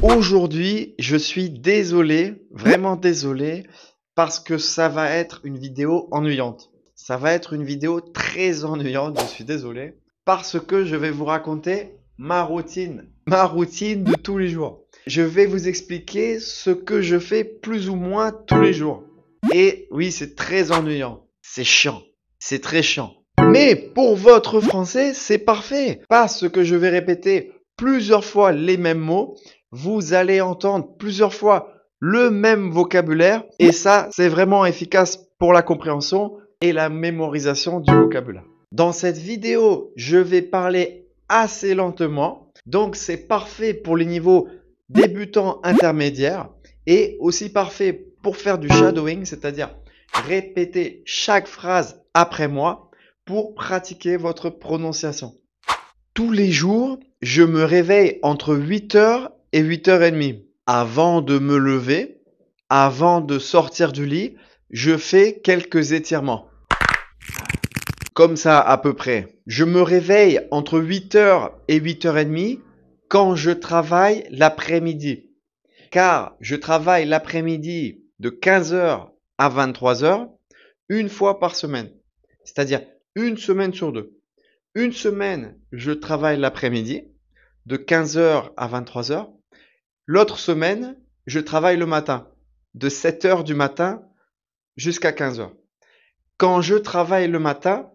Aujourd'hui, je suis désolé, vraiment désolé, parce que ça va être une vidéo ennuyante. Ça va être une vidéo très ennuyante, je suis désolé, parce que je vais vous raconter ma routine de tous les jours. Je vais vous expliquer ce que je fais plus ou moins tous les jours. Et oui, c'est très ennuyant, c'est chiant, c'est très chiant. Mais pour votre français, c'est parfait, parce que je vais répéter plusieurs fois les mêmes mots. Vous allez entendre plusieurs fois le même vocabulaire et ça, c'est vraiment efficace pour la compréhension et la mémorisation du vocabulaire. Dans cette vidéo, je vais parler assez lentement, donc c'est parfait pour les niveaux débutants intermédiaires et aussi parfait pour faire du shadowing, c'est-à-dire répéter chaque phrase après moi pour pratiquer votre prononciation. Tous les jours, je me réveille entre 8h et 8h30. Avant de me lever, avant de sortir du lit, je fais quelques étirements. Comme ça à peu près. Je me réveille entre 8h et 8h30 quand je travaille l'après-midi. Car je travaille l'après-midi de 15h à 23h une fois par semaine. C'est-à-dire une semaine sur deux. Une semaine, je travaille l'après-midi de 15h à 23h. L'autre semaine, je travaille le matin de 7h du matin jusqu'à 15h. Quand je travaille le matin,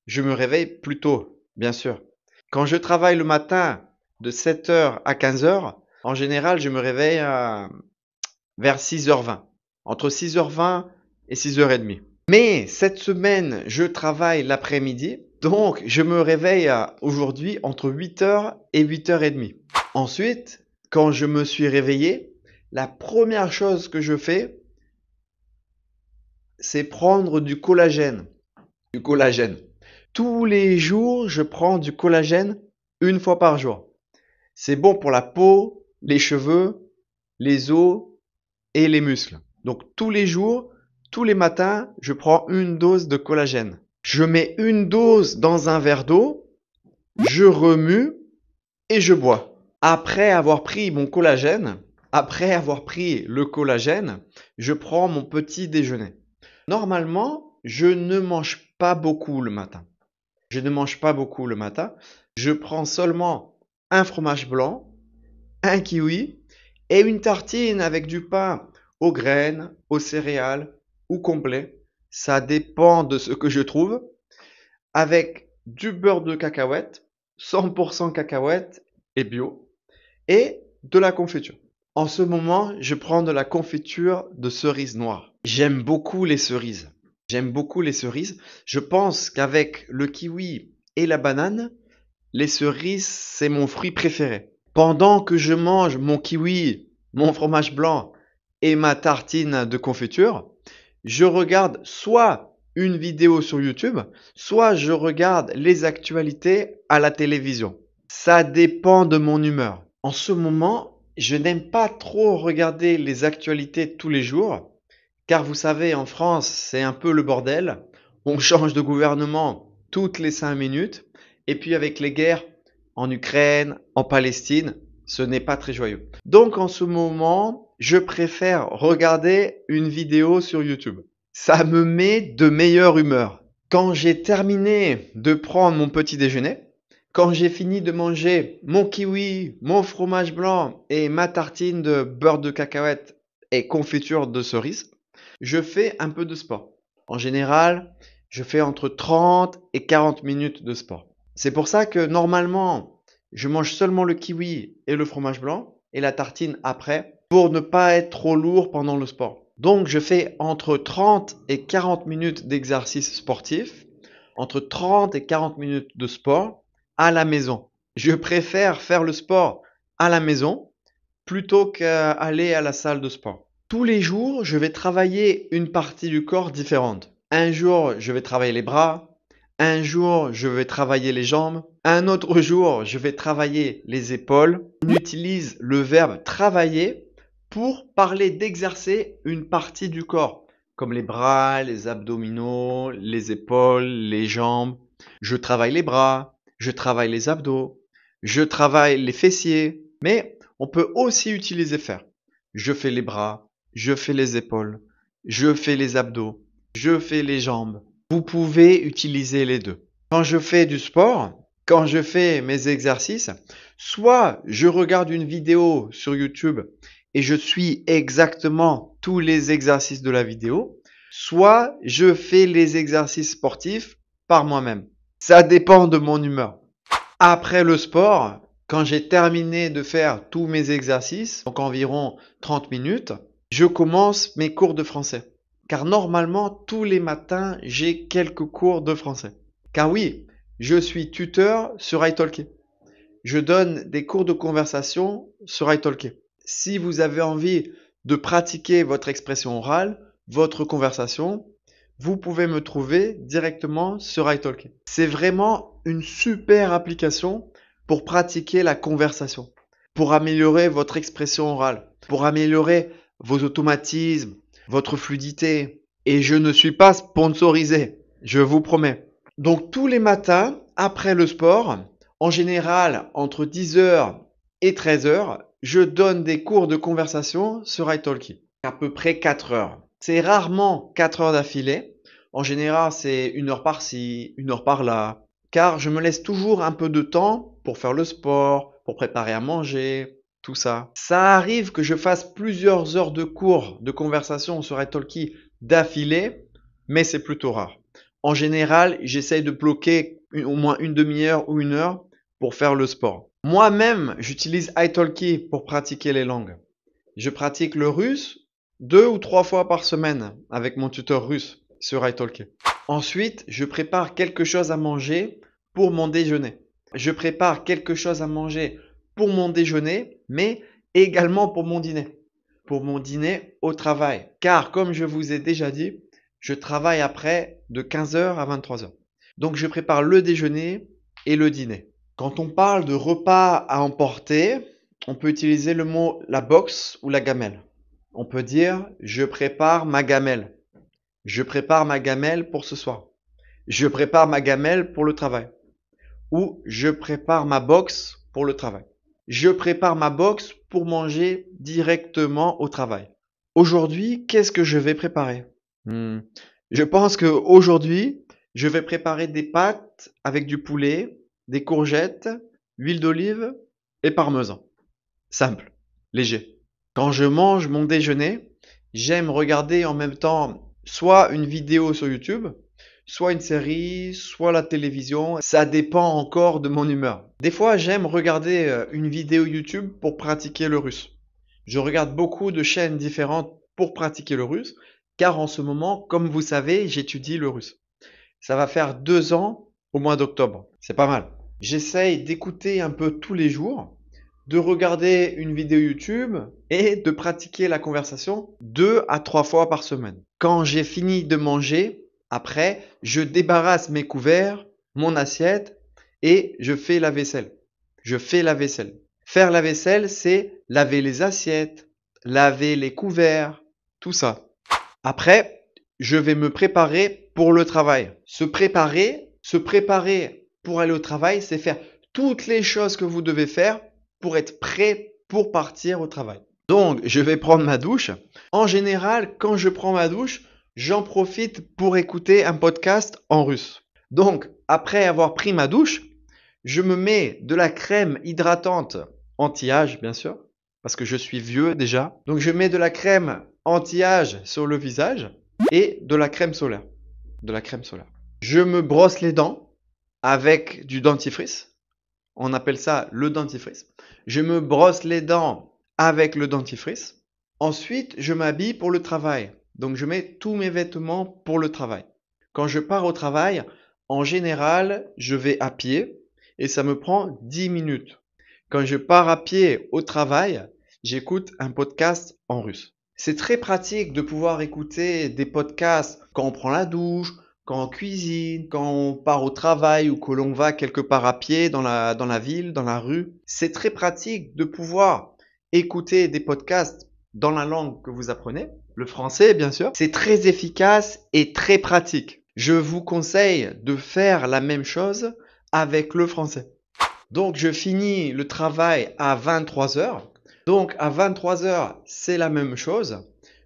je me réveille plus tôt, bien sûr. Quand je travaille le matin de 7h à 15h, en général, je me réveille vers 6h20. Entre 6h20 et 6h30. Mais cette semaine, je travaille l'après-midi. Donc, je me réveille aujourd'hui entre 8h et 8h30. Ensuite, quand je me suis réveillé, la première chose que je fais, c'est prendre du collagène. Du collagène. Tous les jours, je prends du collagène une fois par jour. C'est bon pour la peau, les cheveux, les os et les muscles. Donc tous les jours, tous les matins, je prends une dose de collagène. Je mets une dose dans un verre d'eau, je remue et je bois. Après avoir pris mon collagène, après avoir pris le collagène, je prends mon petit déjeuner. Normalement, je ne mange pas beaucoup le matin. Je ne mange pas beaucoup le matin. Je prends seulement un fromage blanc, un kiwi et une tartine avec du pain aux graines, aux céréales ou complet. Ça dépend de ce que je trouve. Avec du beurre de cacahuète, 100% cacahuète et bio, et de la confiture. En ce moment, je prends de la confiture de cerises noires. J'aime beaucoup les cerises. J'aime beaucoup les cerises. Je pense qu'avec le kiwi et la banane, les cerises, c'est mon fruit préféré. Pendant que je mange mon kiwi, mon fromage blanc et ma tartine de confiture, je regarde soit une vidéo sur YouTube, soit je regarde les actualités à la télévision. Ça dépend de mon humeur. En ce moment, je n'aime pas trop regarder les actualités tous les jours, car vous savez, en France, c'est un peu le bordel. On change de gouvernement toutes les 5 minutes, et puis avec les guerres en Ukraine, en Palestine, ce n'est pas très joyeux. Donc en ce moment, je préfère regarder une vidéo sur YouTube. Ça me met de meilleure humeur. Quand j'ai terminé de prendre mon petit déjeuner, quand j'ai fini de manger mon kiwi, mon fromage blanc et ma tartine de beurre de cacahuète et confiture de cerise, je fais un peu de sport. En général, je fais entre 30 et 40 minutes de sport. C'est pour ça que normalement, je mange seulement le kiwi et le fromage blanc et la tartine après pour ne pas être trop lourd pendant le sport. Donc, je fais entre 30 et 40 minutes d'exercice sportif, entre 30 et 40 minutes de sport à la maison. Je préfère faire le sport à la maison plutôt qu'à aller à la salle de sport. Tous les jours, je vais travailler une partie du corps différente. Un jour, je vais travailler les bras. Un jour, je vais travailler les jambes. Un autre jour, je vais travailler les épaules. On utilise le verbe travailler pour parler d'exercer une partie du corps, comme les bras, les abdominaux, les épaules, les jambes. Je travaille les bras, je travaille les abdos, je travaille les fessiers. Mais on peut aussi utiliser faire. Je fais les bras, je fais les épaules, je fais les abdos, je fais les jambes. Vous pouvez utiliser les deux. Quand je fais du sport, quand je fais mes exercices, soit je regarde une vidéo sur YouTube et je suis exactement tous les exercices de la vidéo, soit je fais les exercices sportifs par moi-même. Ça dépend de mon humeur. Après le sport, quand j'ai terminé de faire tous mes exercices, donc environ 30 minutes, je commence mes cours de français. Car normalement, tous les matins, j'ai quelques cours de français. Car oui, je suis tuteur sur italki. Je donne des cours de conversation sur italki. Si vous avez envie de pratiquer votre expression orale, votre conversation, vous pouvez me trouver directement sur italki. C'est vraiment une super application pour pratiquer la conversation, pour améliorer votre expression orale, pour améliorer vos automatismes, votre fluidité. Et je ne suis pas sponsorisé, je vous promets. Donc tous les matins, après le sport, en général entre 10h et 13h, je donne des cours de conversation sur italki. À peu près 4 heures. C'est rarement 4 heures d'affilée. En général, c'est 1 heure par-ci, 1 heure par-là. Car je me laisse toujours un peu de temps pour faire le sport, pour préparer à manger, tout ça. Ça arrive que je fasse plusieurs heures de cours de conversation sur italki d'affilée, mais c'est plutôt rare. En général, j'essaye de bloquer au moins une demi-heure ou 1 heure pour faire le sport. Moi-même, j'utilise italki pour pratiquer les langues. Je pratique le russe 2 ou 3 fois par semaine avec mon tuteur russe sur italki. Ensuite, je prépare quelque chose à manger pour mon déjeuner. Je prépare quelque chose à manger pour mon déjeuner, mais également pour mon dîner. Pour mon dîner au travail. Car comme je vous ai déjà dit, je travaille après de 15h à 23h. Donc je prépare le déjeuner et le dîner. Quand on parle de repas à emporter, on peut utiliser le mot la box ou la gamelle. On peut dire je prépare ma gamelle. Je prépare ma gamelle pour ce soir. Je prépare ma gamelle pour le travail. Ou je prépare ma box pour le travail. Je prépare ma box pour manger directement au travail. Aujourd'hui, qu'est-ce que je vais préparer? Je pense que aujourd'hui, je vais préparer des pâtes avec du poulet, des courgettes, huile d'olive et parmesan. Simple, léger. Quand je mange mon déjeuner, j'aime regarder en même temps soit une vidéo sur YouTube, soit une série, soit la télévision. Ça dépend encore de mon humeur. Des fois, j'aime regarder une vidéo YouTube pour pratiquer le russe. Je regarde beaucoup de chaînes différentes pour pratiquer le russe, car en ce moment, comme vous savez, j'étudie le russe. Ça va faire 2 ans au mois d'octobre. C'est pas mal. J'essaye d'écouter un peu tous les jours, de regarder une vidéo YouTube et de pratiquer la conversation 2 à 3 fois par semaine. Quand j'ai fini de manger, après, je débarrasse mes couverts, mon assiette et je fais la vaisselle. Je fais la vaisselle. Faire la vaisselle, c'est laver les assiettes, laver les couverts, tout ça. Après, je vais me préparer pour le travail. Se préparer pour aller au travail, c'est faire toutes les choses que vous devez faire pour être prêt pour partir au travail. Donc, je vais prendre ma douche. En général, quand je prends ma douche, j'en profite pour écouter un podcast en russe. Donc, après avoir pris ma douche, je me mets de la crème hydratante anti-âge, bien sûr, parce que je suis vieux déjà. Donc, je mets de la crème anti-âge sur le visage et de la crème solaire. Je me brosse les dents avec du dentifrice. On appelle ça le dentifrice. Je me brosse les dents avec le dentifrice. Ensuite, je m'habille pour le travail. Donc, je mets tous mes vêtements pour le travail. Quand je pars au travail, en général, je vais à pied et ça me prend 10 minutes. Quand je pars à pied au travail, j'écoute un podcast en russe. C'est très pratique de pouvoir écouter des podcasts quand on prend la douche, quand on cuisine, quand on part au travail ou que l'on va quelque part à pied dans la ville, dans la rue. C'est très pratique de pouvoir écouter des podcasts dans la langue que vous apprenez, le français bien sûr. C'est très efficace et très pratique. Je vous conseille de faire la même chose avec le français. Donc je finis le travail à 23h. Donc à 23 heures, c'est la même chose.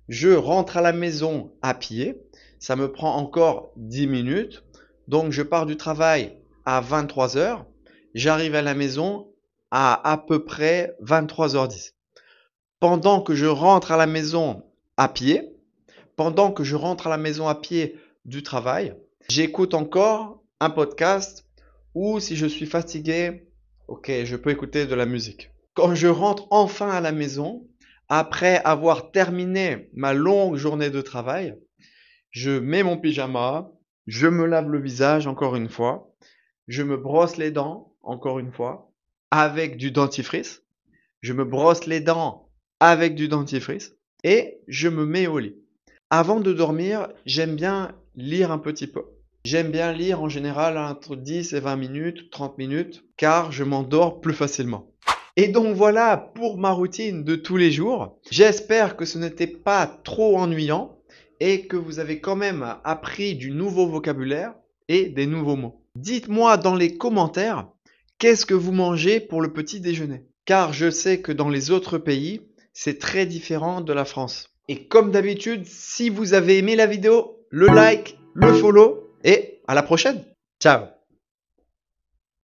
Je rentre à la maison à pied. Ça me prend encore 10 minutes. Donc je pars du travail à 23 heures. J'arrive à la maison à peu près 23h10. Pendant que je rentre à la maison à pied, pendant que je rentre à la maison à pied du travail, j'écoute encore un podcast ou si je suis fatigué, ok, je peux écouter de la musique. Quand je rentre enfin à la maison, après avoir terminé ma longue journée de travail, je mets mon pyjama, je me lave le visage encore une fois, je me brosse les dents encore une fois avec du dentifrice, je me brosse les dents avec du dentifrice et je me mets au lit. Avant de dormir, j'aime bien lire un petit peu. J'aime bien lire en général entre 10 et 20 minutes, 30 minutes, car je m'endors plus facilement. Et donc voilà pour ma routine de tous les jours. J'espère que ce n'était pas trop ennuyant et que vous avez quand même appris du nouveau vocabulaire et des nouveaux mots. Dites-moi dans les commentaires qu'est-ce que vous mangez pour le petit déjeuner. Car je sais que dans les autres pays, c'est très différent de la France. Et comme d'habitude, si vous avez aimé la vidéo, le like, le follow et à la prochaine. Ciao!